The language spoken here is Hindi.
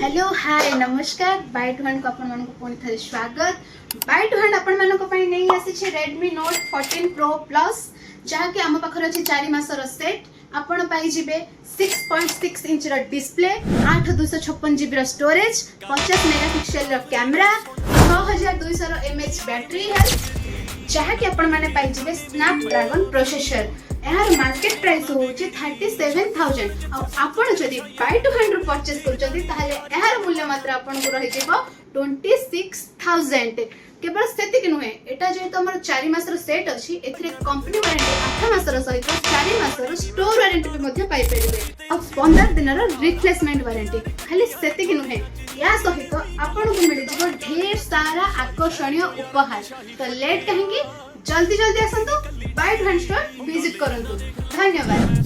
हेलो हाय नमस्कार बाइट वन को अपन को पुणी थे स्वागत। बाइट वन अपन नहीं आसी Redmi Note 14 Pro Plus जहाँकि आम पाखर अच्छे 4 मासर सेट आपण पाई जिबे 6.6 इंच रो डिस्प्ले 8256 GB रो स्टोरेज 50 मेगापिक्सल रो कैमरा 6200 रो mAh बैटरी हेल्थ जहाँकि आपण माने पाई जिबे स्नैपड्रैगन प्रोसेसर। यार मार्केट प्राइस होची 37,000 आपण जदी बाइट वन परचेस करचदी ताहले यार मूल्य मात्र आपण को रहि जेबो 26,000 केवल सेति कि नुहे एटा जेतो हमर 4 मासर सेट अछि एथिरे कंपनी वारंटी 8 मासर सहित 4 मासर स्टोर वारंटी भी मध्ये पाई परिबे और 15 दिन रो रिप्लेसमेंट वारंटी। खाली सेति कि नुहे या सहित आपण को मिल जेबो ढेर सारा आकर्षणीय उपहार। तो लेट कहेंगे जल्दी जल्दी आसंतु बाइट वन स्टोर विजिट करंतु। धन्यवाद।